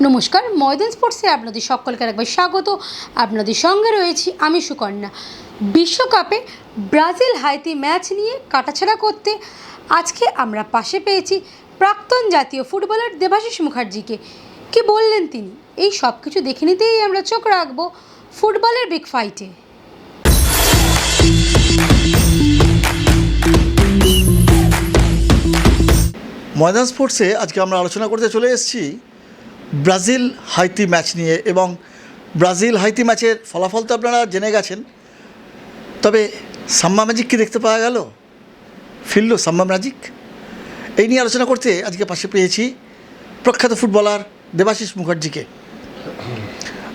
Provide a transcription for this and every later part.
নমস্কার, ময়দান স্পোর্টসে আপনাদের সকলকে একবার স্বাগত। আপনাদের সঙ্গে রয়েছি আমি সুকন্যা। বিশ্বকাপে ব্রাজিল হাইতি ম্যাচ নিয়ে কাটাছেড়া করতে আজকে আমরা পাশে পেয়েছি প্রাক্তন জাতীয় ফুটবলার দেবাশিস মুখার্জিকে। কি বললেন তিনি, এই সব কিছু দেখে নিতেই আমরা চোখ রাখবো ফুটবলের বিগ ফাইটে। ময়দান স্পোর্টসে আজকে আমরা আলোচনা করতে চলে এসেছি ব্রাজিল হাইতি ম্যাচ নিয়ে, এবং ব্রাজিল হাইতি ম্যাচের ফলাফল তো আপনারা জেনে গেছেন। তবে সাম্বা ম্যাজিক কি দেখতে পাওয়া গেল, ফিরল সাম্বা ম্যাজিক? এই নিয়ে আলোচনা করতে আজকে পাশে পেয়েছি প্রখ্যাত ফুটবলার দেবাশিস মুখার্জিকে।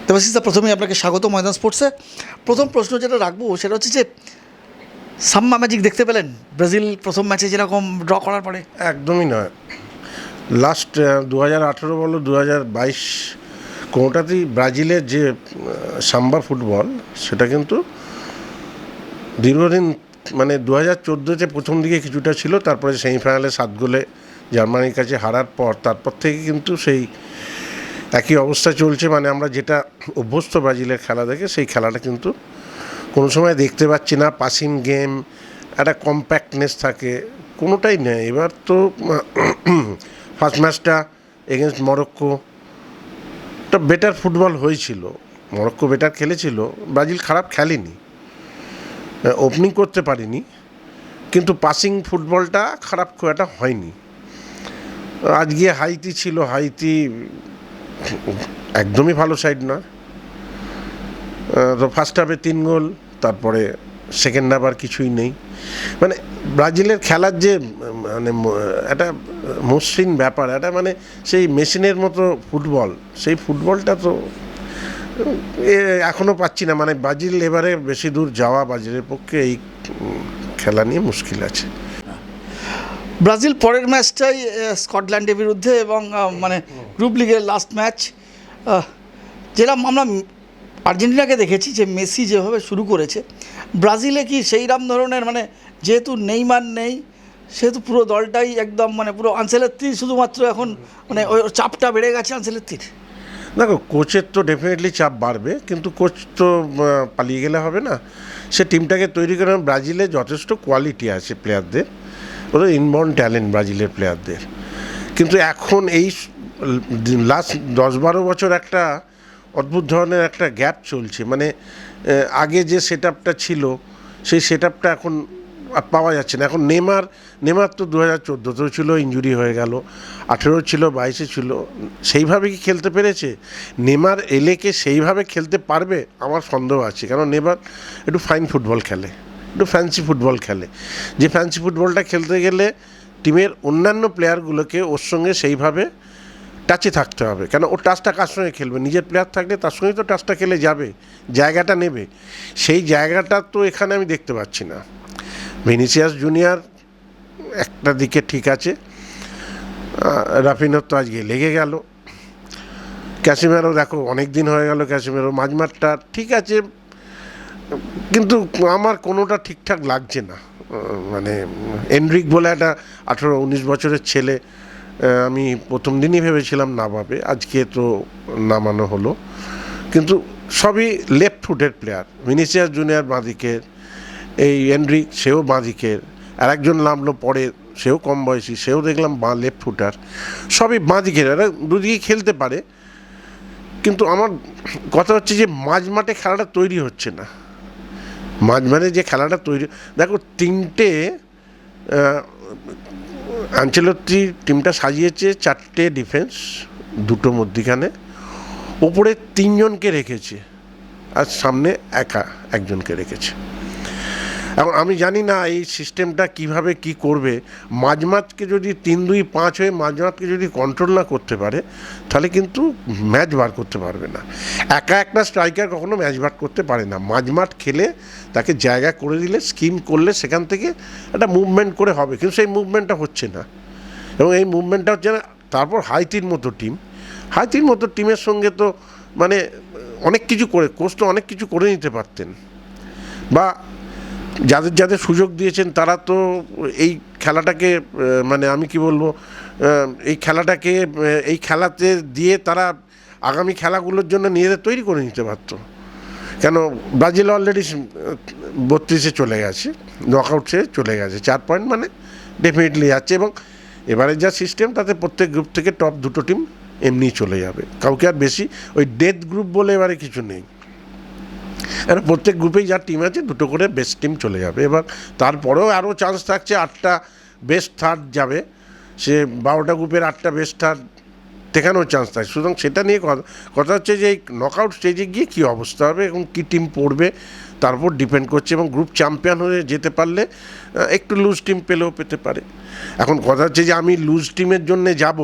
দেবাশিসদা, প্রথমেই আপনাকে স্বাগত ময়দান স্পোর্টসে। প্রথম প্রশ্ন যেটা রাখবো সেটা হচ্ছে যে সাম্বা ম্যাজিক দেখতে পেলেন ব্রাজিল প্রথম ম্যাচে যেরকম ড্র করার পরে? একদমই নয়। লাস্ট 2018 বলো 2022 কোনোটাতেই ব্রাজিলের যে সাম্বা ফুটবল সেটা কিন্তু দীর্ঘদিন, মানে 2014-তে প্রথম দিকে কিছুটা ছিল, তারপরে সেমিফাইনালে 7 গোলে জার্মানির কাছে হারার পর তারপর থেকে কিন্তু সেই একই অবস্থা চলছে। মানে আমরা যেটা অভ্যস্ত ব্রাজিলের খেলা দেখে সেই খেলাটা কিন্তু কোনো সময় দেখতে পাচ্ছি না। পাসিং গেম, একটা কম্প্যাক্টনেস থাকে, কোনোটাই নেই। এবার তো ফার্স্ট ম্যাচটা এগেনস্ট মরক্কো একটা বেটার ফুটবল হয়েছিল, মরক্কো বেটার খেলেছিল, ব্রাজিল খারাপ খেলেনি, ওপেনিং করতে পারিনি, কিন্তু পাসিং ফুটবলটা খারাপ খুব একটা হয়নি। আজকে হাইতি ছিল, হাইতি একদমই ভালো সাইড না। তো ফার্স্ট হাফে 3 গোল, তারপরে সেকেন্ড হাফ আর কিছুই নেই। মানে ব্রাজিলের খেলার যে মানে একটা মসৃণ ব্যাপার, একটা মানে সেই মেশিনের মতো ফুটবল, সেই ফুটবলটা তো এখনও পাচ্ছি না। মানে ব্রাজিল এবারে বেশি দূর যাওয়া ব্রাজিলের পক্ষে এই খেলা নিয়ে মুশকিল আছে। ব্রাজিল পরের ম্যাচটাই স্কটল্যান্ডের বিরুদ্ধে, এবং মানে গ্রুপ লিগের লাস্ট ম্যাচ। যেরকম আমরা আর্জেন্টিনাকে দেখেছি যে মেসি যেভাবে শুরু করেছে, ব্রাজিলে কি সেইরকম ধরনের, মানে যেহেতু নেইমার নেই সেহেতু পুরো দলটাই একদম মানে পুরো আনসেলেত্তির, শুধুমাত্র এখন মানে ওই চাপটা বেড়ে গেছে আনসেলেত্তির। দেখো, কোচের তো ডেফিনেটলি চাপ বাড়বে, কিন্তু কোচ তো পালিয়ে গেলে হবে না। সে টিমটাকে তৈরি করে, ব্রাজিলে যথেষ্ট কোয়ালিটি আছে প্লেয়ারদের, ওদের ইনবর্ন ট্যালেন্ট ব্রাজিলের প্লেয়ারদের। কিন্তু এখন এই লাস্ট 10-12 বছর একটা অদ্ভুত ধরনের একটা গ্যাপ চলছে। মানে আগে যে সেট আপটা ছিল সেই সেট আপটা এখন পাওয়া যাচ্ছে না। এখন নেমার তো 2014-তেও ছিল, ইনজুরি হয়ে গেল, 18 ছিল, 22 ছিল, সেইভাবে কি খেলতে পেরেছে? নেমার এলেকে সেইভাবে খেলতে পারবে আমার সন্দেহ আছে, কারণ নেমার একটু ফাইন ফুটবল খেলে, একটু ফ্যান্সি ফুটবল খেলে। যে ফ্যান্সি ফুটবলটা খেলতে গেলে টিমের অন্যান্য প্লেয়ারগুলোকে ওর সঙ্গে সেইভাবে টাচে থাকতে হবে, কেন ও টাচটা কার সঙ্গে খেলবে? নিজের প্লেয়ার থাকলে তার সঙ্গেই তো টাচটা খেলে যাবে, জায়গাটা নেবে। সেই জায়গাটা তো এখানে আমি দেখতে পাচ্ছি না। ভিনিসিয়াস জুনিয়র একটা দিকে ঠিক আছে, রাফিনোর তো আজকে লেগে গেল, ক্যাসিমেরো দেখো অনেক দিন হয়ে গেল, ক্যাসিমেরো মাঝমাঠটা ঠিক আছে, কিন্তু আমার কোনোটা ঠিকঠাক লাগছে না। মানে এনরিক বলে একটা 18-19 বছরের ছেলে, আমি প্রথম দিনই ভেবেছিলাম নামাবে, আজকে তো নামানো হলো, কিন্তু সবই লেফট ফুটের প্লেয়ার। ভিনিসিয়াস জুনিয়র বাঁদিকের, এই এনরিক সেও বাঁদিকের, আর একজন নামলো পরে, সেও কম বয়সী, সেও দেখলাম লেফট ফুটার, সবই বাঁদিকের, এরা দুদিকে খেলতে পারে। কিন্তু আমার কথা হচ্ছে যে মাঝমাঠে খেলাটা তৈরি হচ্ছে না। মাঝমাঠে যে খেলাটা তৈরি, দেখো তিনটে আনচেলত্তি টিমটা সাজিয়েছে, 4টে ডিফেন্স, 2টো মধ্যিখানে, ওপরে 3 জনকে রেখেছে, আর সামনে একজনকে রেখেছে। এখন আমি জানি না এই সিস্টেমটা কিভাবে কি করবে। মাঝমাঠকে যদি 3-2-5 হয়ে মাঝমাঠকে যদি কন্ট্রোল না করতে পারে, তাহলে কিন্তু ম্যাচ বার করতে পারবে না। একটা স্ট্রাইকার কখনো ম্যাচ বার করতে পারে না। মাঝমাঠ খেলে তাকে জায়গা করে দিলে, স্কিম করলে সেখান থেকে একটা মুভমেন্ট করে হবে, কিন্তু সেই মুভমেন্টটা হচ্ছে না। এবং এই মুভমেন্টটা হচ্ছে না। তারপর হাইতির মতো টিমের সঙ্গে তো মানে অনেক কিছু করে, কোচ তো অনেক কিছু করে নিতে পারতেন, বা যাদের সুযোগ দিয়েছেন তারা তো এই খেলাটাকে মানে আমি কি বলবো, এই খেলাতে দিয়ে তারা আগামী খেলাগুলোর জন্য নিজেদের তৈরি করে নিতে পারত। কেন ব্রাজিল অলরেডি 32-এ চলে গেছে, নকআউটসে চলে গেছে, 4 পয়েন্ট মানে ডেফিনেটলি যাচ্ছে। এবং এবারে যা সিস্টেম তাতে প্রত্যেক গ্রুপ থেকে টপ 2টো টিম এমনি চলে যাবে, কাউকে আর বেশি ওই ডেথ গ্রুপ বলে এবারে কিছু নেই। আর প্রত্যেক গ্রুপেই যা টিম আছে 2টো করে বেস্ট টিম চলে যাবে। এবার তারপরেও আরও চান্স থাকছে, 8টা বেস্ট থার্ড যাবে, সে 12টা গ্রুপের 8টা বেস্ট থার্ড দেখানোর চান্স থাকে। সুতরাং সেটা নিয়ে কথা হচ্ছে যে এই নকআউট স্টেজে গিয়ে কী অবস্থা হবে এবং কী টিম পড়বে তার উপর ডিপেন্ড করছে। এবং গ্রুপ চ্যাম্পিয়ন হয়ে যেতে পারলে একটু লুজ টিম পেলেও পেতে পারে। এখন কথা হচ্ছে যে আমি লুজ টিমের জন্যে যাব,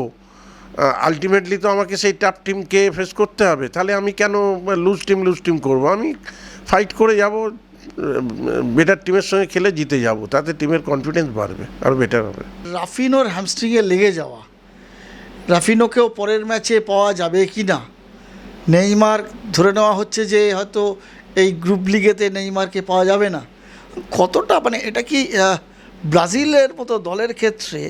আলটিমেটলি তো আমাকে সেই টাফ টিমকে ফেস করতে হবে, তাহলে আমি কেন লুজ টিম করব? আমি ফাইট করে যাব, বেটার টিমের সঙ্গে খেলে জিতে যাব, তাতে টিমের কনফিডেন্স বাড়বে, আরও বেটার হবে। রাফিনোর হ্যামস্ট্রিংয়ে লেগে যাওয়া, রাফিনোকেও পরের ম্যাচে পাওয়া যাবে কি না? নেইমার ধরে নেওয়া হচ্ছে যে হয়তো এই গ্রুপ লিগেতে নেইমারকে পাওয়া যাবে না। কতটা মানে এটা কি ব্রাজিলের মতো দলের ক্ষেত্রে,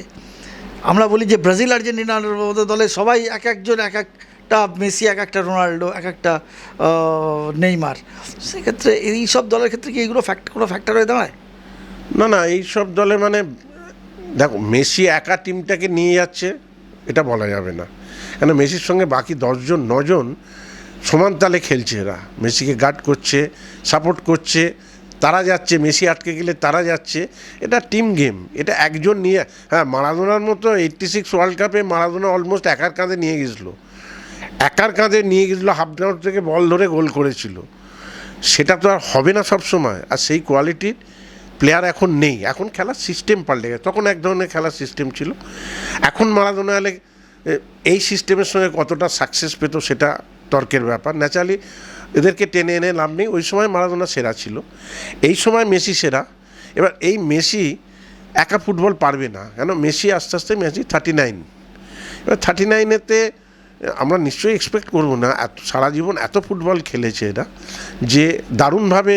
আমরা বলি যে ব্রাজিল আর্জেন্টিনার মতো দলে সবাই এক একজন এক একটা মেসি, এক একটা রোনাল্ডো, এক একটা নেইমার, সেক্ষেত্রে এই সব দলের ক্ষেত্রে কি এইগুলো কোনো ফ্যাক্টর হয়ে দাঁড়ায়? না, এই সব দলে মানে দেখো, মেসি একা টিমটাকে নিয়ে যাচ্ছে এটা বলা যাবে না, কেন মেসির সঙ্গে বাকি 9জন সমান তালে খেলছে। এরা মেসিকে গার্ড করছে, সাপোর্ট করছে, তারা যাচ্ছে, মেসি আটকে গেলে তারা যাচ্ছে। এটা টিম গেম, এটা একজন নিয়ে। হ্যাঁ, মারাদোনার মতো 86 ওয়ার্ল্ড কাপে মারাদোনা অলমোস্ট একার কাঁধে নিয়ে গেছিলো, হাফ গ্রাউন্ড থেকে বল ধরে গোল করেছিল। সেটা তো আর হবে না সব সময়, আর সেই কোয়ালিটির প্লেয়ার এখন নেই। এখন খেলার সিস্টেম পাল্টে গেছে, তখন এক ধরনের খেলার সিস্টেম ছিল, এখন মারাদোনা এলে এই সিস্টেমের সঙ্গে কতটা সাকসেস পেত সেটা তর্কের ব্যাপার। ন্যাচারালি এদেরকে টেনে এনে লাভ নেই। ওই সময় মারাদোনা সেরা ছিল, এই সময় মেসি সেরা। এবার এই মেসি একা ফুটবল পারবে না, কেন মেসি আস্তে আস্তে মেসি 39। এবার 39-এতে আমরা নিশ্চয়ই এক্সপেক্ট করবো না, সারা জীবন এত ফুটবল খেলেছে এরা যে দারুণভাবে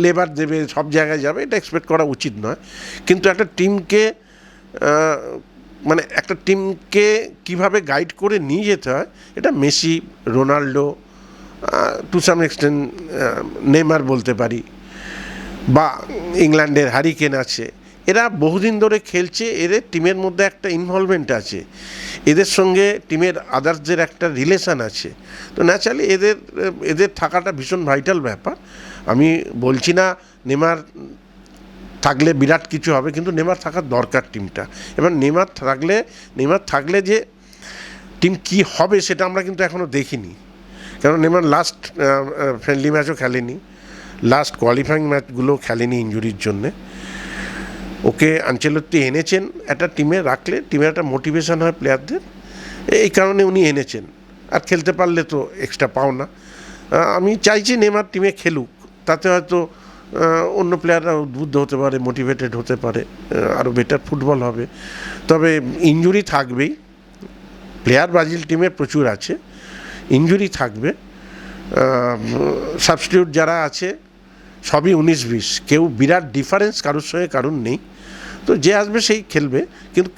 লেবার দেবে, সব জায়গায় যাবে, এটা এক্সপেক্ট করা উচিত নয়। কিন্তু একটা টিমকে কীভাবে গাইড করে নিয়ে যেতে হয়, এটা Messi, Ronaldo, to some extent Neymar বলতে পারি, বা ইংল্যান্ডের হ্যারি কেন আছে, এরা বহুদিন ধরে খেলছে, এদের টিমের মধ্যে একটা ইনভলভমেন্ট আছে, এদের সঙ্গে টিমের আদার্সদের একটা রিলেশান আছে। তো ন্যাচারালি এদের থাকাটা ভীষণ ভাইটাল ব্যাপার। আমি বলছি না নেইমার থাকলে বিরাট কিছু হবে, কিন্তু নেইমার থাকার দরকার টিমটা। এবার নেইমার থাকলে যে টিম কি হবে সেটা আমরা কিন্তু এখনও দেখিনি, কারণ নেইমার লাস্ট ফ্রেন্ডলি ম্যাচও খেলেনি, লাস্ট কোয়ালিফাইং ম্যাচগুলো খেলেনি ইনজুরির জন্যে। ওকে আনচেলত্তি এনেছেন একটা টিমে রাখলে টিমের একটা মোটিভেশন হয় প্লেয়ারদের, এই কারণে উনি এনেছেন। আর খেলতে পারলে তো এক্সট্রা পাও না। আমি চাইছি নেইমার টিমে খেলুক, তাতে হয়তো অন্য প্লেয়াররা উদ্বুদ্ধ হতে পারে, মোটিভেটেড হতে পারে, আরও বেটার ফুটবল হবে। তবে ইনজুরি থাকবেই, প্লেয়ার ব্রাজিল টিমে প্রচুর আছে, ইনজুরি থাকবে। সাবস্টিটিউট যারা আছে সবই 19-20, কেউ বিরাট ডিফারেন্স কারোর সঙ্গে কারণ নেই। তো যে আসবে সেই খেলবে, কিন্তু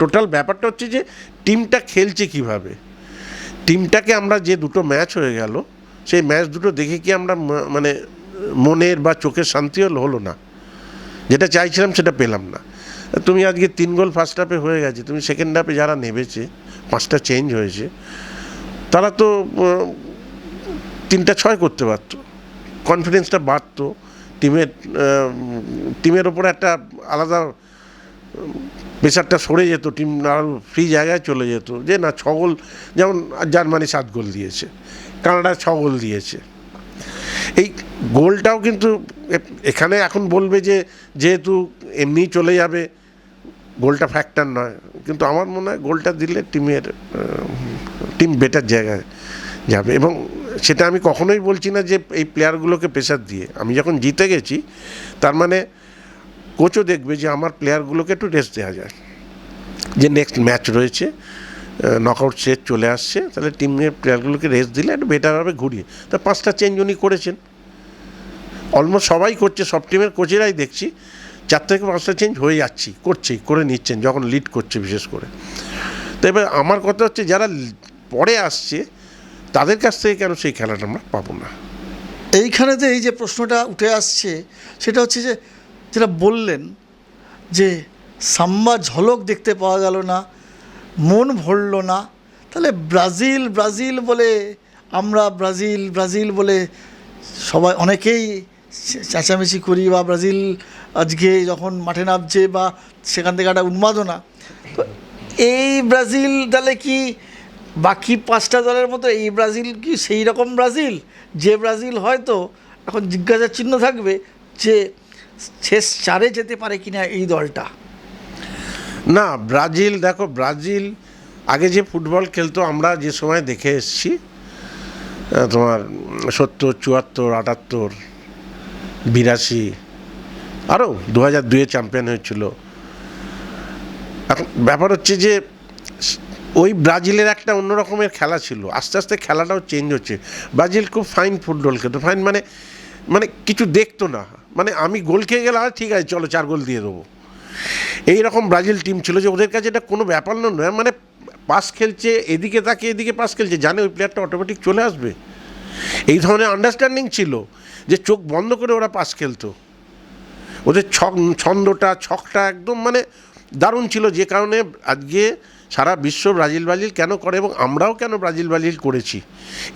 টোটাল ব্যাপারটা হচ্ছে যে টিমটা খেলছে কিভাবে। টিমটাকে আমরা যে 2টো ম্যাচ হয়ে গেল, সেই ম্যাচ দুটো দেখে কি আমরা মানে মনের বা চোখের শান্তি হলো না, যেটা চাইছিলাম সেটা পেলাম না। তুমি আজকে 3 গোল ফার্স্ট হাফে হয়ে গেছে, তুমি সেকেন্ড হাফে যারা নেমেছে 5টা চেঞ্জ হয়েছে, তারা তো 3টা 6 করতে পারত, কনফিডেন্সটা বাড়তো, টিমের ওপরে একটা আলাদা প্রেশারটা সরে যেত, টিম আরও ফ্রি জায়গায় চলে যেত। যে না 6 গোল, যেমন জার্মানি 7 গোল দিয়েছে, কানাডা 6 গোল দিয়েছে। এই গোলটাও কিন্তু এখানে এখন বলবে যে যেহেতু এমনি চলে যাবে, গোলটা ফ্যাক্টর নয়, কিন্তু আমার মনে হয় গোলটা দিলে টিম বেটার জায়গায় যাবে। এবং সেটা আমি কখনোই বলছি না যে এই প্লেয়ারগুলোকে প্রেশার দিয়ে, আমি যখন জিতে গেছি তার মানে কোচও দেখবে যে আমার প্লেয়ারগুলোকে একটু রেস্ট দেওয়া যায়, যে নেক্সট ম্যাচ রয়েছে, নকআউট স্টেজ চলে আসছে, তাহলে টিমের প্লেয়ারগুলোকে রেস্ট দিলে একটু বেটার হবে ঘুরিয়ে। তা 5টা চেঞ্জ উনি করেছেন, অলমোস্ট সবাই করছে, সব টিমের কোচেরাই দেখছি 4 থেকে 5টা চেঞ্জ হয়ে করে নিচ্ছেন যখন লিড করছে বিশেষ করে। তো এবার আমার কথা হচ্ছে যারা পরে আসছে তাদের কাছ থেকে কেন সেই খেলাটা আমরা পাবো না? এইখানেতে এই যে প্রশ্নটা উঠে আসছে সেটা হচ্ছে যে যেটা বললেন যে সাম্বা ঝলক দেখতে পাওয়া গেল না, মন ভরল না, তাহলে ব্রাজিল ব্রাজিল বলে আমরা ব্রাজিল ব্রাজিল বলে সবাই অনেকেই চেঁচামেচি করি, বা ব্রাজিল আজকে যখন মাঠে নামছে বা সেখান থেকে একটা উন্মাদনা, তো এই ব্রাজিল তাহলে কি বাকি 5টা দলের মতো এই ব্রাজিল কি সেই রকম ব্রাজিল, যে ব্রাজিল হয়তো এখন জিজ্ঞাসার চিহ্ন থাকবে যে শেষ 4-এ যেতে পারে কিনা এই দলটা? না, ব্রাজিল দেখো, ব্রাজিল আগে যে ফুটবল খেলতো আমরা যে সময় দেখে এসেছি, তোমার 70, 74, 78, 82, আরও 2002-এ চ্যাম্পিয়ন হয়েছিল। এখন ব্যাপার হচ্ছে যে ওই ব্রাজিলের একটা অন্য রকমের খেলা ছিল, আস্তে আস্তে খেলাটাও চেঞ্জ হচ্ছে। ব্রাজিল খুব ফাইন ফুটবল খেলতো, ফাইন মানে মানে কিছু দেখতো না, মানে আমি গোল খেয়ে গেলে ঠিক আছে চলো 4 গোল দিয়ে দেবো, এই রকম ব্রাজিল টিম ছিল যে ওদের কাছে এটা কোনো ব্যাপার নয়, মানে পাস খেলছে এদিকে তাকে এদিকে পাস খেলছে, জানে ওই প্লেয়ারটা অটোমেটিক চলে আসবে, এই ধরনের আন্ডারস্ট্যান্ডিং ছিল যে চোখ বন্ধ করে ওরা পাস খেলতো। ওদের ছন্দটা ছকটা একদম মানে দারুণ ছিল, যে কারণে আজকে সারা বিশ্ব ব্রাজিল ব্রাজিল কেন করে এবং আমরাও কেন ব্রাজিল ব্রাজিল করেছি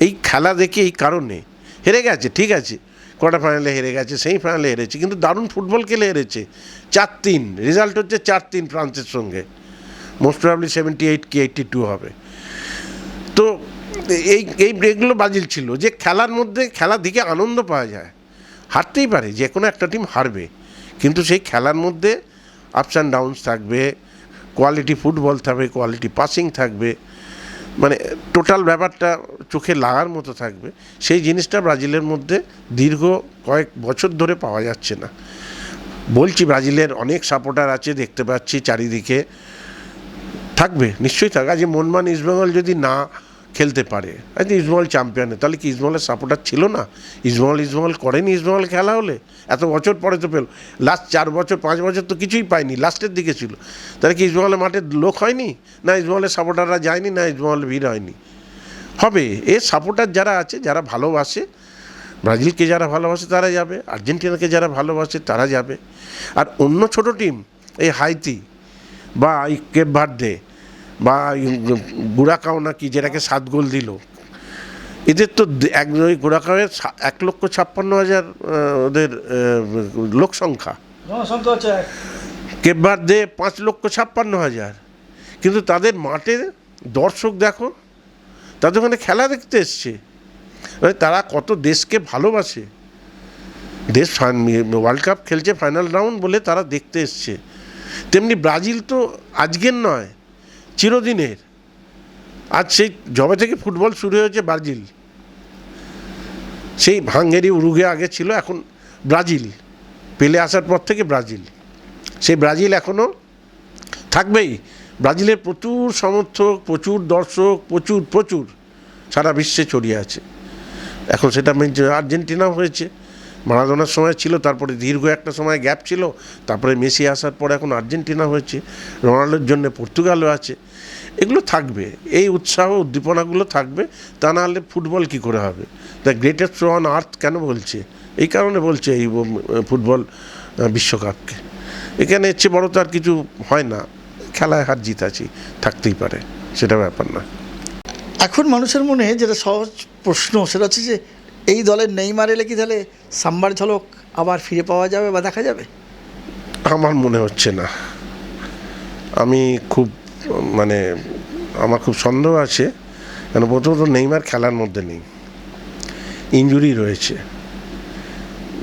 এই খেলা দেখে, এই কারণে। হেরে গেছে ঠিক আছে, কোয়ার্টার ফাইনালে হেরে গেছে, সেমিফাইনালে হেরেছে, কিন্তু দারুণ ফুটবল খেলে হেরেছে। 4-3 রেজাল্ট হচ্ছে, 4-3 ফ্রান্সের সঙ্গে, মোস্ট প্রবাবলি 78 কি 82 হবে। তো এগুলো ব্রাজিল ছিল যে খেলার মধ্যে, খেলা দিকে আনন্দ পাওয়া যায়। হারতেই পারে, যে কোনো একটা টিম হারবে, কিন্তু সেই খেলার মধ্যে আপস অ্যান্ড ডাউনস থাকবে, কোয়ালিটি ফুটবল থাকবে, কোয়ালিটি পাসিং থাকবে, মানে টোটাল ব্যাপারটা চোখে লাগার মতো থাকবে। সেই জিনিসটা ব্রাজিলের মধ্যে দীর্ঘ কয়েক বছর ধরে পাওয়া যাচ্ছে না। বলছি ব্রাজিলের অনেক সাপোর্টার আছে, দেখতে পাচ্ছি চারিদিকে, থাকবে নিশ্চয়ই থাকবে। আজ মনমান ইস্টবেঙ্গল যদি না খেলতে পারে, আজ ইস্টবেঙ্গল চ্যাম্পিয়নে, তাহলে কি ইস্টবেঙ্গলের সাপোর্টার ছিল না? ইস্টবেঙ্গল করেনি, ইস্টবেঙ্গল খেলা হলে এত বছর পরে তো পেল, লাস্ট 4 বছর 5 বছর তো কিছুই পায়নি, লাস্টের দিকে ছিল, তাহলে কি ইস্টবেঙ্গলের মাঠে লোক হয়নি? না ইস্টবেঙ্গলের সাপোর্টাররা যায়নি, না ইস্টবেঙ্গলের ভিড় হয়নি? হবে। এর সাপোর্টার যারা আছে, যারা ভালোবাসে ব্রাজিলকে, যারা ভালোবাসে তারা যাবে, আর্জেন্টিনাকে যারা ভালোবাসে তারা যাবে। আর অন্য ছোট টিম, এই হাইতি বা এই কেপ ভার্দে বা গুড়াকাও নাকি, যেটাকে 7 গোল দিল, এদের তো ওই গুড়াকাওয়ের 1,56,000 ওদের লোক সংখ্যা, জনসংখ্যা হচ্ছে কেপ ভার্দে 5,56,000, কিন্তু তাদের মাঠে দর্শক দেখো, তাদের ওখানে খেলা দেখতে এসছে, মানে তারা কত দেশকে ভালোবাসে। দেশ ওয়ার্ল্ড কাপ খেলছে ফাইনাল রাউন্ড বলে তারা দেখতে এসছে। তেমনি ব্রাজিল তো আজকের নয়, চিরদিনের। আজ সেই যবে থেকে ফুটবল শুরু হয়েছে ব্রাজিল, সেই হাঙ্গেরি উরুগুয়ে আগে ছিল, এখন ব্রাজিল, পেলে আসার পর থেকে ব্রাজিল, সেই ব্রাজিল এখনও থাকবেই। ব্রাজিলের প্রচুর সমর্থক, প্রচুর দর্শক, প্রচুর সারা বিশ্বে ছড়িয়ে আছে। এখন সেটা আর্জেন্টিনাও হয়েছে, মারাদোনার সময় ছিল, তারপরে দীর্ঘ একটা সময় গ্যাপ ছিল, তারপরে মেসি আসার পর এখন আর্জেন্টিনা হয়েছে, রোনাল্ডোর জন্য পর্তুগালও আছে। এগুলো থাকবে, এই উৎসাহ উদ্দীপনাগুলো থাকবে, তা না হলে ফুটবল কী করে হবে? The greatest show on earth কেন বলছে? এই কারণে বলছে এই ফুটবল বিশ্বকাপকে। এখানে এর চেয়ে বড় তো আর কিছু হয় না, খেলায় হার জিত আছে, থাকতেই পারে, সেটা ব্যাপার না। এখন মানুষের মনে যেটা সহজ প্রশ্ন সেটা হচ্ছে যে এই দলের নেইমার এলে কি তাহলে সাম্বার ঝলক আবার ফিরে পাওয়া যাবে বা দেখা যাবে? আমার মনে হচ্ছে না। আমি খুব মানে আমার খুব সন্দেহ আছে, কেন প্রথমত নেইমার খেলার মধ্যে নেই, ইনজুরি রয়েছে।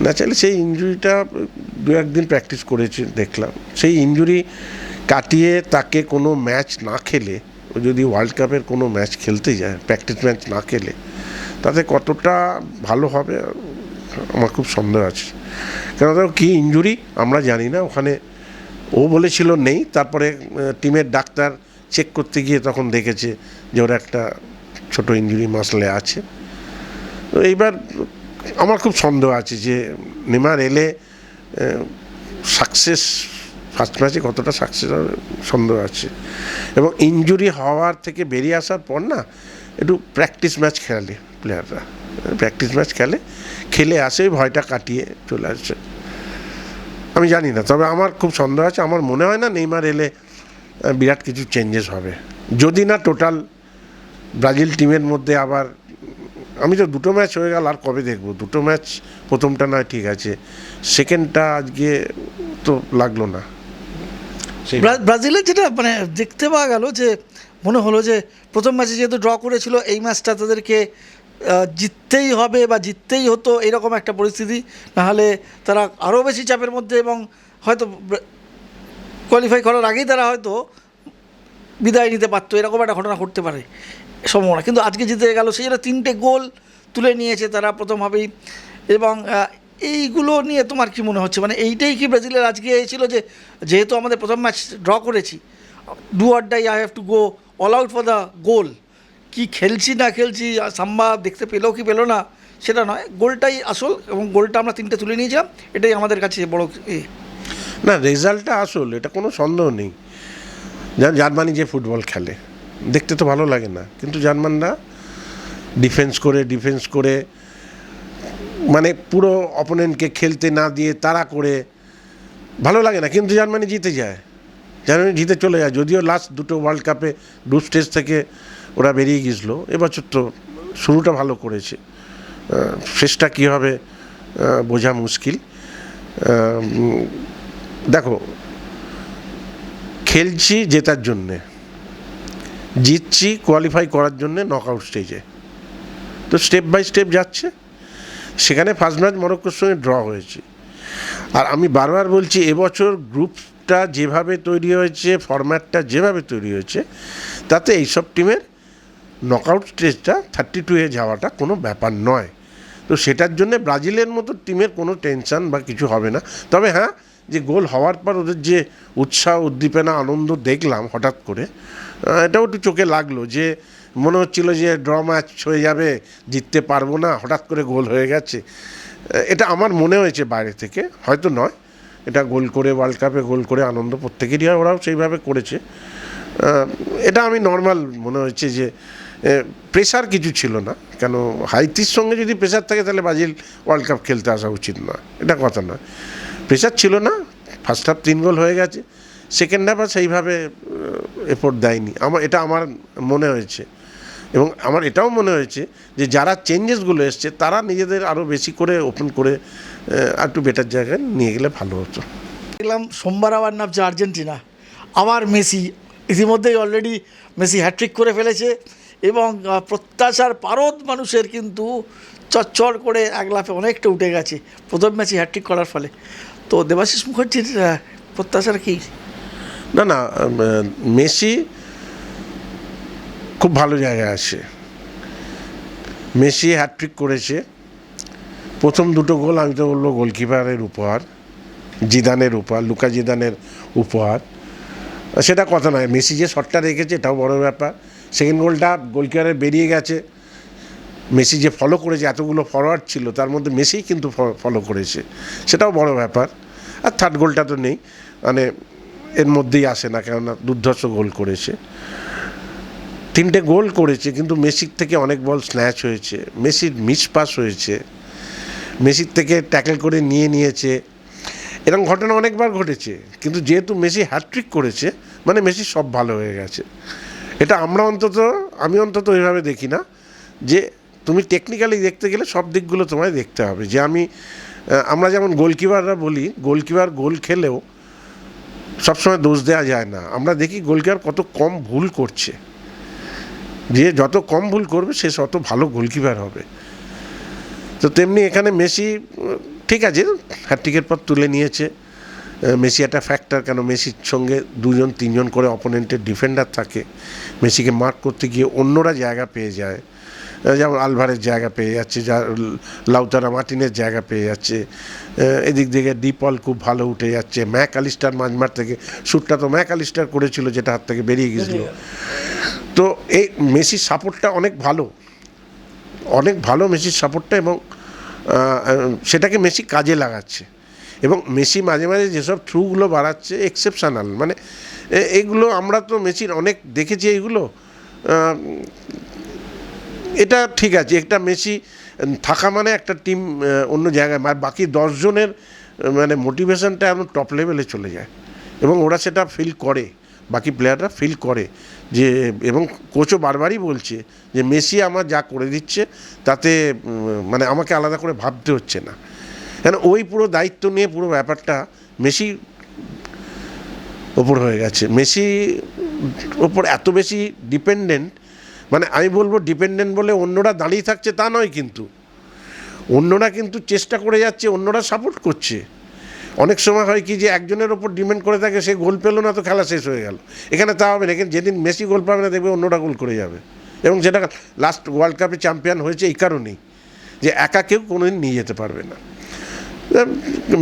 না চাইলে সেই ইনজুরিটা 2-1 দিন প্র্যাকটিস করেছে দেখলাম, সেই ইনজুরি কাটিয়ে তাকে কোনো ম্যাচ না খেলে, যদি ওয়ার্ল্ড কাপের কোনো ম্যাচ খেলতে যায়, প্র্যাকটিস ম্যাচ না খেলে, তাতে কতটা ভালো হবে আমার খুব সন্দেহ আছে। কেন দেখো কী ইনজুরি আমরা জানি না, ওখানে ও বলেছিল নেই, তারপরে টিমের ডাক্তার চেক করতে গিয়ে তখন দেখেছে যে ওর একটা ছোট ইনজুরি মাসলে আছে। তো এইবার আমার খুব সন্দেহ আছে যে নেইমার এলে সাকসেস, ফার্স্ট ম্যাচে কতটা সাকসেস হবে সন্দেহ আছে। এবং ইনজুরি হওয়ার থেকে বেরিয়ে আসার পর না একটু প্র্যাকটিস ম্যাচ খেলে প্লেয়াররা, প্র্যাকটিস ম্যাচ খেলে আসে, ভয়টা কাটিয়ে চলে আসছে। আমি জানি না, তবে আমার খুব সন্দেহ আছে, আমার মনে হয় না নেইমার এলে বিরাট কিছু চেঞ্জেস হবে, যদি না টোটাল ব্রাজিল টিমের মধ্যে আবার, আমি তো দুটো ম্যাচ হয়ে গেল আর কবে দেখবো, দুটো ম্যাচ, প্রথমটা নয় ঠিক আছে, সেকেন্ডটা আজকে তো লাগলো না। ব্রাজিলের যেটা মানে দেখতে পাওয়া গেল যে মনে হলো যে প্রথম ম্যাচে যেহেতু ড্র করেছিল, এই ম্যাচটা তাদেরকে জিততেই হবে বা জিততেই হতো, এরকম একটা পরিস্থিতি, নাহলে তারা আরও বেশি চাপের মধ্যে, এবং হয়তো কোয়ালিফাই করার আগেই তারা হয়তো বিদায় নিতে পারতো, এরকম একটা ঘটনা ঘটতে পারে সম্ভাবনা। কিন্তু আজকে জিতে গেল, সেই জন্য 3টে গোল তুলে নিয়েছে তারা প্রথমভাবেই। এবং এইগুলো নিয়ে তোমার কি মনে হচ্ছে, মানে এইটাই কি ব্রাজিলের আজকে এই ছিল যে যেহেতু আমাদের প্রথম ম্যাচ ড্র করেছি, do or die, I have to go all out for the goal, কি খেলছি না খেলছি, সাম্বা দেখতে পেলো কি পেলো না সেটা নয়, গোলটাই আসল, এবং গোলটা আমরা 3টে তুলে নিয়েছিলাম, এটাই আমাদের কাছে বড় না, রেজাল্টটা আসল, এটা কোনো সন্দেহ নেই। জার্মানি যে ফুটবল খেলে দেখতে তো ভালো লাগে না, কিন্তু জার্মানরা ডিফেন্স করে মানে পুরো অপোনেন্টকে খেলতে না দিয়ে তাড়া করে, ভালো লাগে না, কিন্তু জার্মানি জিতে যায়, জার্মানি জিতে চলে যায়। যদিও লাস্ট দুটো ওয়ার্ল্ড কাপে গ্রুপ স্টেজ থেকে ওরা বেরিয়ে গেছিলো, এবছর তো শুরুটা ভালো করেছে, শেষটা কী হবে বোঝা মুশকিল। দেখো, খেলছি জেতার জন্যে, জিতছি কোয়ালিফাই করার জন্যে নকআউট স্টেজে, তো স্টেপ বাই স্টেপ যাচ্ছে। সেখানে ফার্স্ট ম্যাচ মরক্কোর সঙ্গে ড্র হয়েছে, আর আমি বারবার বলছি এবছর গ্রুপটা যেভাবে তৈরি হয়েছে, ফরম্যাটটা যেভাবে তৈরি হয়েছে, তাতে এইসব টিমের নকআউট স্টেজটা 32-এ যাওয়াটা কোনো ব্যাপার নয়। তো সেটার জন্য ব্রাজিলের মতো টিমের কোনো টেনশন বা কিছু হবে না। তবে হ্যাঁ, যে গোল হওয়ার পর ওদের যে উৎসাহ, উদ্দীপনা, আনন্দ দেখলাম হঠাৎ করে, এটাও একটু চোখে লাগলো, যে মনে হচ্ছিল যে ড্র ম্যাচ হয়ে যাবে, জিততে পারবো না, হঠাৎ করে গোল হয়ে গেছে। এটা আমার মনে হয়েছে বাইরে থেকে, হয়তো নয়, এটা গোল করে ওয়ার্ল্ড কাপে গোল করে আনন্দ প্রত্যেকেরই হয়, ওরাও সেইভাবে করেছে। এটা আমি নর্মাল মনে হয়েছে, যে প্রেশার কিছু ছিল না। কেন, হাইতির সঙ্গে যদি প্রেশার থাকে তাহলে ব্রাজিল ওয়ার্ল্ড কাপ খেলতে আসা উচিত না, এটা কথা নয়। প্রেশার ছিল না, ফার্স্ট হাফ 3 গোল হয়ে গেছে, সেকেন্ড হাফ আর সেইভাবে এফোর্ট দেয়নি, এটা আমার মনে হয়েছে। এবং আমার এটাও মনে হয়েছে যে যারা চেঞ্জেসগুলো এসছে তারা নিজেদের আরও বেশি করে ওপেন করে একটু বেটার জায়গায় নিয়ে গেলে ভালো হতো। দেখলাম সোমবার আবার নামছে আর্জেন্টিনা, আবার মেসি, ইতিমধ্যেই অলরেডি মেসি হ্যাট্রিক করে ফেলেছে, এবং প্রত্যাশার পারদ মানুষের কিন্তু চচ্চর করে এক লাফে অনেকটা উঠে গেছে প্রথম ম্যাচে হ্যাট্রিক করার ফলে। তো দেবাশিস মুখার্জির প্রত্যাশার কি? না, মেসি খুব ভালো জায়গায় আছে, মেসি হ্যাট্রিক করেছে, প্রথম দুটো গোল আমি তো বলবো গোলকিপারের উপহার, জিদানের উপহার, লুকা জিদানের উপহার, সেটা কথা নয়। মেসি যে শটটা রেখেছে এটাও বড় ব্যাপার, সেকেন্ড গোলটা গোলকিপারের বেরিয়ে গেছে, মেসি যে ফলো করেছে, এতগুলো ফরওয়ার্ড ছিল তার মধ্যে মেসিই কিন্তু ফলো করেছে, সেটাও বড় ব্যাপার। আর থার্ড গোলটা তো নেই, মানে এর মধ্যেই আসে না, কেননা দুর্ধর্ষ গোল করেছে, 3টে গোল করেছে, কিন্তু মেসির থেকে অনেক বল স্ন্যাচ হয়েছে, মেসির মিস পাস হয়েছে, মেসির থেকে ট্যাকেল করে নিয়েছে, এরকম ঘটনা অনেকবার ঘটেছে। কিন্তু যেহেতু মেসি হ্যাট্রিক করেছে, মানে মেসি সব ভালো হয়ে গেছে। এটা আমি অন্তত ওইভাবে দেখি না, যে তুমি টেকনিক্যালি দেখতে গেলে সব দিকগুলো তোমায় দেখতে হবে। যে আমরা যেমন গোলকিপাররা বলি, গোলকিপার গোল খেলেও সবসময় দোষ দেওয়া যায় না, আমরা দেখি গোলকিপার কত কম ভুল করছে, যে যত কম ভুল করবে সে তত ভালো গোলকিপার হবে। তো তেমনি এখানে মেসি ঠিক আছে, হ্যাট্রিকের পর তুলে নিয়েছে, মেসি একটা ফ্যাক্টর, কেন মেসির সঙ্গে 2-3 করে অপোনেন্টের ডিফেন্ডার থাকে, মেসিকে মার্ক করতে গিয়ে অন্যরা জায়গা পেয়ে যায়, যেমন আলভারের জায়গা পেয়ে যাচ্ছে, লাউতারা মার্টিনের জায়গা পেয়ে যাচ্ছে, এদিক থেকে ডিপল খুব ভালো উঠে যাচ্ছে, ম্যাক আলিস্টার মাঝমাঠ থেকে শ্যুটটা তো ম্যাক আলিস্টার করেছিল, যেটা হাত থেকে বেরিয়ে গেছিলো। তো এই মেসির সাপোর্টটা অনেক ভালো মেসির সাপোর্টটা, এবং সেটাকে মেসি কাজে লাগাচ্ছে। এবং মেসি মাঝে মাঝে যেসব থ্রুগুলো বাড়াচ্ছে এক্সেপশনাল, মানে এগুলো আমরা তো মেসির অনেক দেখেছি, এইগুলো এটা ঠিক আছে, একটা মেসি থাকা মানে একটা টিম অন্য জায়গায়, আর বাকি 10 জনের মানে মোটিভেশনটা এখন টপ লেভেলে চলে যায় এবং ওরা সেটা ফিল করে, বাকি প্লেয়াররা ফিল করে যে, এবং কোচও বারবারই বলছে যে মেসি আমার যা করে দিচ্ছে তাতে মানে আমাকে আলাদা করে ভাবতে হচ্ছে না, কেন ওই পুরো দায়িত্ব নিয়ে পুরো ব্যাপারটা মেসি ওপর হয়ে গেছে। মেসি ওপর এত বেশি ডিপেন্ডেন্ট, মানে আমি বলবো ডিপেন্ডেন্ট বলে অন্যরা দাঁড়িয়ে থাকছে তা নয়, কিন্তু অন্যরা কিন্তু চেষ্টা করে যাচ্ছে, অন্যরা সাপোর্ট করছে। অনেক সময় হয় কি যে একজনের ওপর ডিপেন্ড করে থাকে, সে গোল পেলো না তো খেলা শেষ হয়ে গেল। এখানে তা হবে না, এখানে যেদিন মেসি গোল পাবে না দেখবে অন্যরা গোল করে যাবে, এবং সেটা লাস্ট ওয়ার্ল্ড কাপে চ্যাম্পিয়ন হয়েছে এই কারণেই যে একা কেউ কোনোদিন নিয়ে যেতে পারবে না।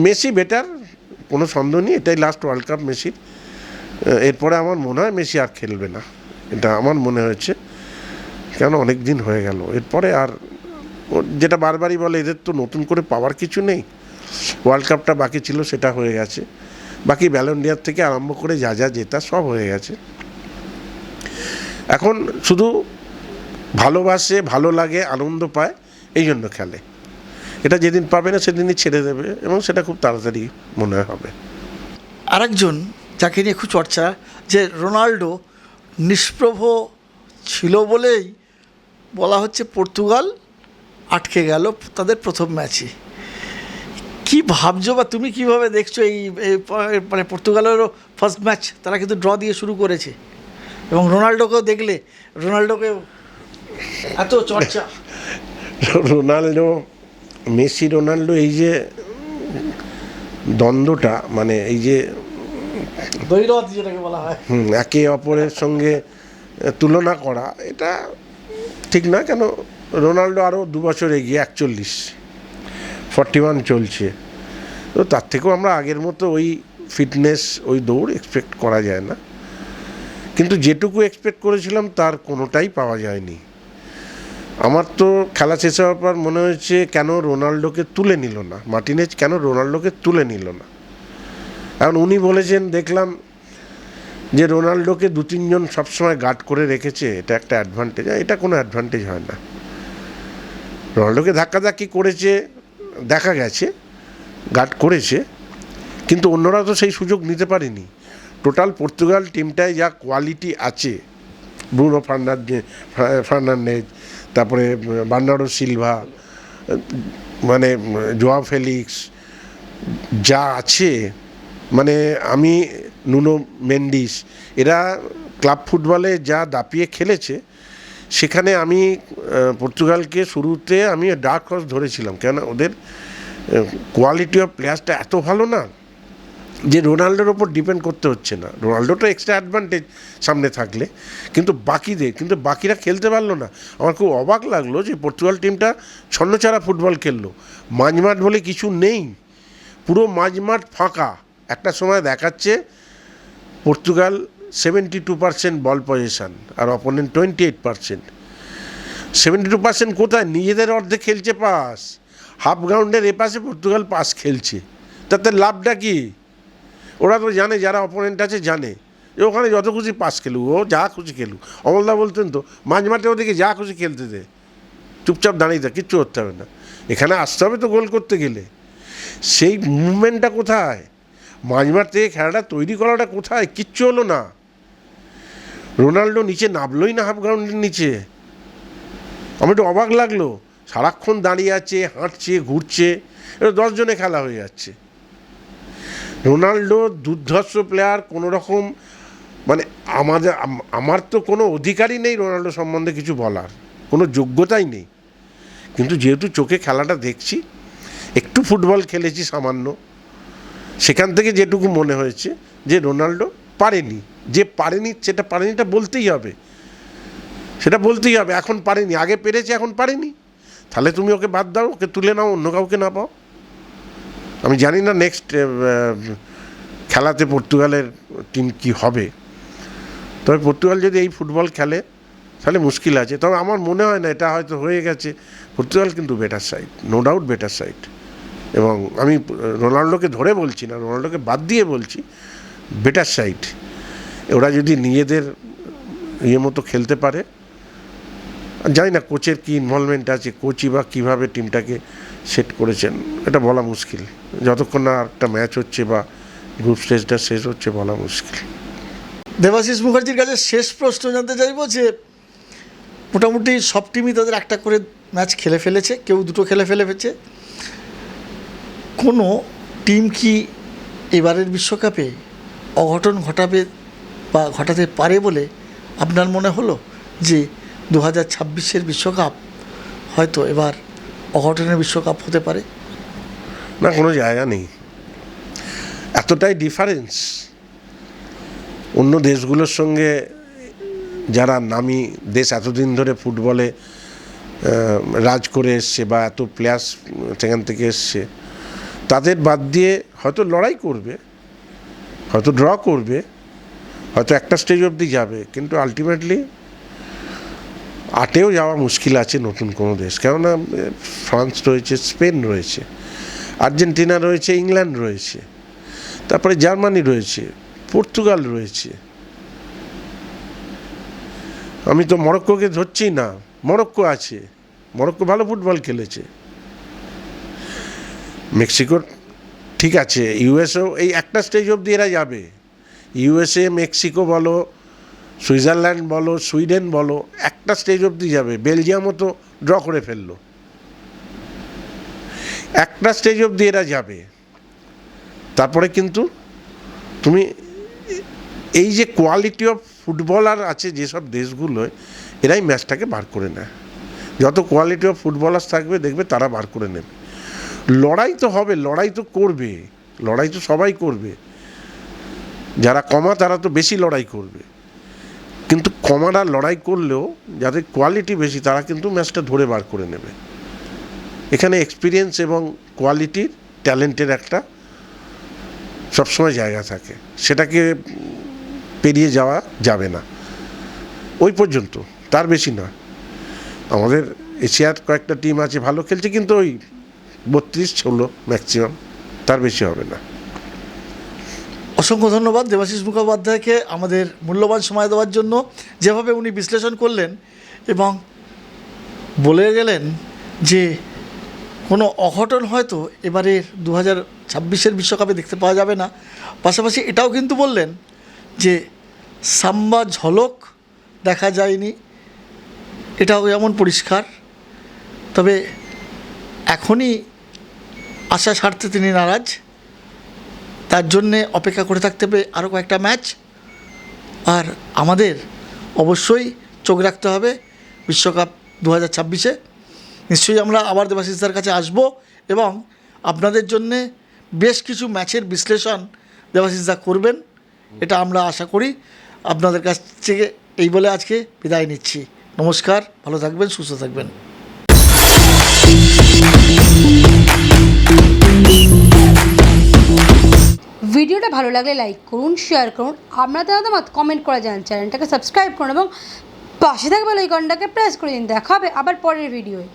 মেসি বেটার, কোনো সন্দেহ নেই, এটাই লাস্ট ওয়ার্ল্ড কাপ মেসির। এরপরে আমার মনে হয় মেসি আর খেলবে না, এটা আমার মনে হয়েছে, কেন অনেক দিন হয়ে গেল। এরপরে আর যেটা বারবারই বলে, এদের তো নতুন করে পাওয়ার কিছু নেই, ওয়ার্ল্ড কাপটা বাকি ছিল সেটা হয়ে গেছে, বাকি ব্যালন ডি'র থেকে আরম্ভ করে যা যা জেতা সব হয়ে গেছে। এখন শুধু ভালোবাসে, ভালো লাগে, আনন্দ পায়, এই জন্য খেলে। এটা যেদিন পাবে না সেদিনই ছেড়ে দেবে, এবং সেটা খুব তাড়াতাড়ি মনে হবে। আরেকজন যাকে নিয়ে খুব চর্চা, যে রোনাল্ডো নিষ্প্রভ ছিল বলেই বলা হচ্ছে পর্তুগাল আটকে গেল তাদের প্রথম ম্যাচে। কি ভাবছো বা তুমি কিভাবে দেখছো এই মানে পর্তুগালেরও ফার্স্ট ম্যাচ তারা কিন্তু ড্র দিয়ে শুরু করেছে, এবং রোনাল্ডোকেও দেখলে, রোনাল্ডোকেও এত চর্চা। রোনাল্ডো, মেসি রোনাল্ডো, এই যে দ্বন্দ্বটা, মানে এই যে দ্বৈরথ যেটাকে বলা হয়, একে অপরের সঙ্গে তুলনা করা, এটা ঠিক না। কেন রোনাল্ডো আরও 2 বছর এগিয়ে, 41 চলছে, তো তার থেকেও আমরা আগের মতো ওই ফিটনেস, ওই দৌড় এক্সপেক্ট করা যায় না, কিন্তু যেটুকু এক্সপেক্ট করেছিলাম তার কোনোটাই পাওয়া যায়নি। আমার তো খেলা শেষ হওয়ার পর মনে হয়েছে কেন রোনাল্ডোকে তুলে নিল না, মার্টিনেজ কেন রোনাল্ডোকে তুলে নিল না। এখন উনি বলেছেন, দেখলাম যে রোনাল্ডোকে 2-3 জন সবসময় গার্ড করে রেখেছে, এটা একটা অ্যাডভান্টেজ। এটা কোনো অ্যাডভান্টেজ হয় না। রোনাল্ডোকে ধাক্কাধাক্কি করেছে, দেখা গেছে গার্ড করেছে, কিন্তু অন্যরা তো সেই সুযোগ নিতে পারেনি। টোটাল পর্তুগাল টিমটায় যা কোয়ালিটি আছে, ব্রুনো ফার্নান্ডেজ, তারপরে বার্নার্ডো সিলভা, মানে জোয়া ফেলিক্স যা আছে, মানে আমি নুনো মেন্ডিস, এরা ক্লাব ফুটবলে যা দাপিয়ে খেলেছে, সেখানে আমি পর্তুগালকে শুরুতে আমি ডার্ক হর্স ধরেছিলাম, কেন ওদের কোয়ালিটি অফ প্লেয়ার্সটা এত ভালো না যে রোনাল্ডোর ওপর ডিপেন্ড করতে হচ্ছে না। রোনাল্ডোটা এক্সট্রা অ্যাডভান্টেজ সামনে থাকলে, কিন্তু বাকিরা খেলতে পারলো না। আমার খুব অবাক লাগলো যে পর্তুগাল টিমটা ছন্নছাড়া ফুটবল খেললো, মাঝমাঠ বলে কিছু নেই, পুরো মাঝমাঠ ফাঁকা। একটা সময় দেখাচ্ছে পর্তুগাল 72% বল পজিশন আর অপোনেন্ট 28%। 72% কোথায়? নিজেদের অর্ধে খেলছে পাস, হাফ গ্রাউন্ডের এপাশে পর্তুগাল পাস খেলছে, তাতে লাভটা কি? ওরা তো জানে, যারা অপোনেন্ট আছে জানে যে ওখানে যত খুশি পাস খেলুক, ও যা খুশি খেলুক। অমলদা বলতেন তো, মাঝমাঠে ওদিকে যা খুশি খেলতে দে, চুপচাপ দাঁড়িয়ে থাক, কিচ্ছু করতে হবে না। এখানে আসতে হবে তো গোল করতে গেলে, সেই মুভমেন্টটা কোথায়? মাঝমাঠ থেকে খেলাটা তৈরি করাটা কোথায়? কিচ্ছু হলো না। রোনাল্ডো নিচে নামলোই না, হাফ গ্রাউন্ডের নিচে। আমার একটু অবাক লাগলো, সারাক্ষণ দাঁড়িয়ে আছে, হাঁটছে, ঘুরছে, এটা 10 জনে খেলা হয়ে যাচ্ছে। রোনাল্ডো দুর্ধর্ষ প্লেয়ার, কোনো রকম মানে আমার তো কোনো অধিকারই নেই রোনাল্ডো সম্বন্ধে কিছু বলার, কোনো যোগ্যতাই নেই, কিন্তু যেহেতু চোখে খেলাটা দেখছি, একটু ফুটবল খেলেছি সামান্য, সেখান থেকে যেটুকু মনে হয়েছে যে রোনাল্ডো পারেনি, যে পারেনি সেটা পারেনিটা বলতেই হবে, সেটা বলতেই হবে। এখন পারেনি, আগে পেরেছে, এখন পারেনি, তাহলে তুমি ওকে বাদ দাও, ওকে তুলে নাও, অন্য কাউকে না পাও। আমি জানি না নেক্সট খেলাতে পর্তুগালের টিম কি হবে, তবে পর্তুগাল যদি এই ফুটবল খেলে তাহলে মুশকিল আছে। তবে আমার মনে হয় না, এটা হয়তো হয়ে গেছে, পর্তুগাল কিন্তু better side, no doubt better side. এবং আমি রোনাল্ডোকে ধরে বলছি না, রোনাল্ডোকে বাদ দিয়ে বলছি, বেটার সাইড। ওরা যদি নিজেদের ইয়ে মতো খেলতে পারে, জানি না কোচের কী ইনভলভমেন্ট আছে, কোচই বা কীভাবে টিমটাকে সেট করেছেন এটা বলা মুশকিল। যতক্ষণ না একটা ম্যাচ হচ্ছে বা গ্রুপ স্টেজটা শেষ হচ্ছে বলা মুশকিল। দেবাশিস মুখার্জির কাছে শেষ প্রশ্ন জানতে চাইব যে মোটামুটি সব টিমই তাদের একটা করে ম্যাচ খেলে ফেলেছে, কেউ দুটো খেলে ফেলেছে। কোনো টিম কি এবারের বিশ্বকাপে অঘটন ঘটাবে বা ঘটাতে পারে বলে আপনার মনে হলো যে 2026-এর বিশ্বকাপ হয়তো এবার অঘটনের বিশ্বকাপ হতে পারে? না, কোনো জায়গা নেই, এতটাই ডিফারেন্স অন্য দেশগুলোর সঙ্গে। যারা নামি দেশ এতদিন ধরে ফুটবলে রাজ করে এসছে বা এত প্লেয়ার্স সেখান থেকে এসছে, তাদের বাদ দিয়ে হয়তো লড়াই করবে, হয়তো ড্র করবে, হয়তো একটা স্টেজ অবধি যাবে, কিন্তু আলটিমেটলি 8-এও যাওয়া মুশকিল আছে নতুন কোনো দেশ। কেননা ফ্রান্স রয়েছে, স্পেন রয়েছে, আর্জেন্টিনা রয়েছে, ইংল্যান্ড রয়েছে, তারপরে জার্মানি রয়েছে, পর্তুগাল রয়েছে। আমি তো মরক্কোকে ধরছি না, মরক্কো আছে, মরক্কো ভালো ফুটবল খেলেছে। মেক্সিকোর ঠিক আছে, ইউএসও এই একটা স্টেজ অবধি এরা যাবে। ইউএসএ, মেক্সিকো বলো, সুইজারল্যান্ড বলো, সুইডেন বলো, একটা স্টেজ অবধি যাবে। বেলজিয়ামও তো ড্র করে ফেললো, একটা স্টেজ অবধি এরা যাবে। তারপরে কিন্তু তুমি এই যে কোয়ালিটি অফ ফুটবলার আছে যেসব দেশগুলোয়, এরাই ম্যাচটাকে বার করে নেয়। যত কোয়ালিটি অফ ফুটবলার থাকবে দেখবে তারা বার করে নেবে। লড়াই তো হবে, লড়াই তো করবে, লড়াই তো সবাই করবে। যারা কমা তারা তো বেশি লড়াই করবে, কিন্তু কমারা লড়াই করলেও যাদের কোয়ালিটি বেশি তারা কিন্তু ম্যাচটা ধরে বার করে নেবে। এখানে এক্সপিরিয়েন্স এবং কোয়ালিটির, ট্যালেন্টের একটা সবসময় জায়গা থাকে, সেটাকে পেরিয়ে যাওয়া যাবে না। ওই পর্যন্ত, তার বেশি না। আমাদের এশিয়ার কয়েকটা টিম আছে ভালো খেলছে, কিন্তু ওই 32-16 ম্যাক্সিমাম, তার বেশি হবে না। অসংখ্য ধন্যবাদ দেবাশিস মুখোপাধ্যায়কে আমাদের মূল্যবান সময় দেওয়ার জন্য। যেভাবে উনি বিশ্লেষণ করলেন এবং বলে গেলেন যে কোনো অঘটন হয়তো এবারের 2026-এর বিশ্বকাপে দেখতে পাওয়া যাবে না, পাশাপাশি এটাও কিন্তু বললেন যে সাম্বা ঝলক দেখা যায়নি, এটাও যেমন পরিষ্কার। তবে এখনই আশা ছাড়তে তিনি নারাজ, তার জন্যে অপেক্ষা করে থাকতে হবে আরও কয়েকটা ম্যাচ। আর আমাদের অবশ্যই চোখ রাখতে হবে বিশ্বকাপ 2026-এ। নিশ্চয়ই আমরা আবার দেবাশিসদার কাছে আসব এবং আপনাদের জন্যে বেশ কিছু ম্যাচের বিশ্লেষণ দেবাশিসদা করবেন, এটা আমরা আশা করি। আপনাদের কাছ থেকে এই বলে আজকে বিদায় নিচ্ছি। নমস্কার, ভালো থাকবেন, সুস্থ থাকবেন। ভিডিওটা ভালো লাগলে লাইক করুন, শেয়ার করুন, আপনাদের মতামত কমেন্ট করে জানান, চ্যানেলটাকে সাবস্ক্রাইব করুন এবং পাশে থাকা বেল আইকনটাকে প্রেস করে দিন। দেখা হবে আবার পরের ভিডিওয়ে।